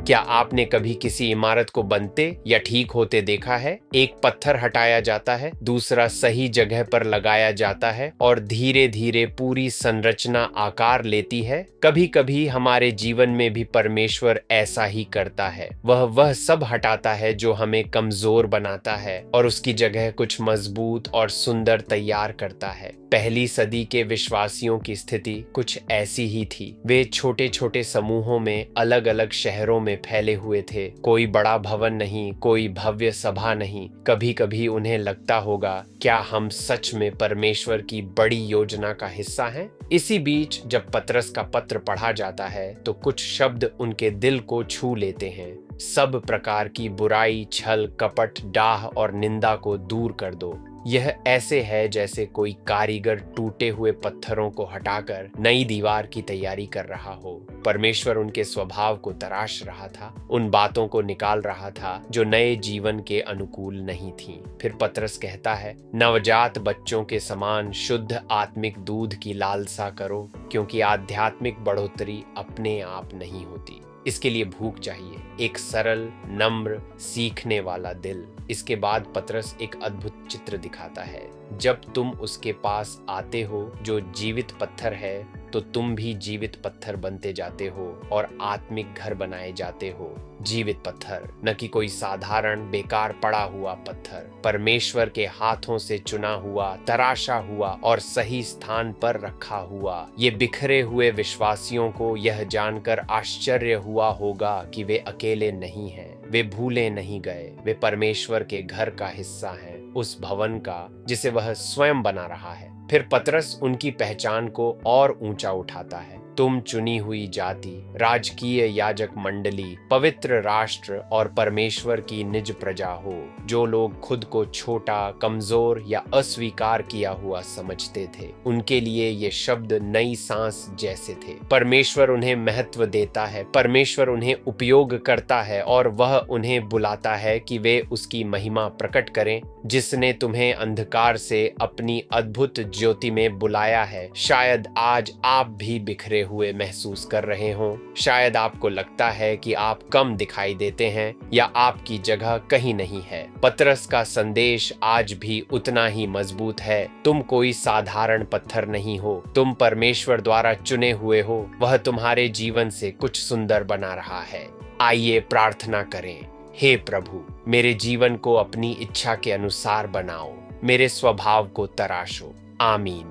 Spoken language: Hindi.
क्या आपने कभी किसी इमारत को बनते या ठीक होते देखा है? एक पत्थर हटाया जाता है, दूसरा सही जगह पर लगाया जाता है और धीरे धीरे पूरी संरचना आकार लेती है। कभी कभी हमारे जीवन में भी परमेश्वर ऐसा ही करता है। वह सब हटाता है जो हमें कमजोर बनाता है और उसकी जगह कुछ मजबूत और सुंदर तैयार करता है। पहली सदी के विश्वासियों की स्थिति कुछ ऐसी ही थी। वे छोटे छोटे समूहों में अलग अलग शहरों में फैले हुए थे। कोई बड़ा भवन नहीं, कोई भव्य सभा नहीं। कभी कभी उन्हें लगता होगा, क्या हम सच में परमेश्वर की बड़ी योजना का हिस्सा हैं? इसी बीच जब पतरस का पत्र पढ़ा जाता है तो कुछ शब्द उनके दिल को छू लेते हैं। सब प्रकार की बुराई, छल, कपट, डाह और निंदा को दूर कर दो। यह ऐसे है जैसे कोई कारीगर टूटे हुए पत्थरों को हटाकर नई दीवार की तैयारी कर रहा हो। परमेश्वर उनके स्वभाव को तराश रहा था, उन बातों को निकाल रहा था जो नए जीवन के अनुकूल नहीं थीं। फिर पतरस कहता है, नवजात बच्चों के समान शुद्ध आत्मिक दूध की लालसा करो, क्योंकि आध्यात्मिक बढ़ोतरी अपने आप नहीं होती। इसके लिए भूख चाहिए, एक सरल, नम्र, सीखने वाला दिल। इसके बाद पतरस एक अद्भुत चित्र दिखाता है। जब तुम उसके पास आते हो जो जीवित पत्थर है, तो तुम भी जीवित पत्थर बनते जाते हो और आत्मिक घर बनाए जाते हो। जीवित पत्थर, न कि कोई साधारण बेकार पड़ा हुआ पत्थर। परमेश्वर के हाथों से चुना हुआ, तराशा हुआ और सही स्थान पर रखा हुआ। ये बिखरे हुए विश्वासियों को यह जानकर आश्चर्य हुआ होगा कि वे अकेले नहीं हैं। वे भूले नहीं गए। वे परमेश्वर के घर का हिस्सा हैं, उस भवन का जिसे वह स्वयं बना रहा है। फिर पतरस उनकी पहचान को और ऊंचा उठाता है। तुम चुनी हुई जाति, राजकीय याजक मंडली, पवित्र राष्ट्र और परमेश्वर की निज प्रजा हो। जो लोग खुद को छोटा, कमजोर या अस्वीकार किया हुआ समझते थे, उनके लिए ये शब्द नई सांस जैसे थे। परमेश्वर उन्हें महत्व देता है, परमेश्वर उन्हें उपयोग करता है और वह उन्हें बुलाता है कि वे उसकी महिमा प्रकट करें, जिसने तुम्हें अंधकार से अपनी अद्भुत ज्योति में बुलाया है। शायद आज आप भी बिखरे हुए महसूस कर रहे हों। शायद आपको लगता है कि आप कम दिखाई देते हैं या आपकी जगह कहीं नहीं है। पतरस का संदेश आज भी उतना ही मजबूत है। तुम कोई साधारण पत्थर नहीं हो, तुम परमेश्वर द्वारा चुने हुए हो। वह तुम्हारे जीवन से कुछ सुंदर बना रहा है। आइए प्रार्थना करें। हे प्रभु, मेरे जीवन को अपनी इच्छा के अनुसार बनाओ, मेरे स्वभाव को तराशो। आमीन।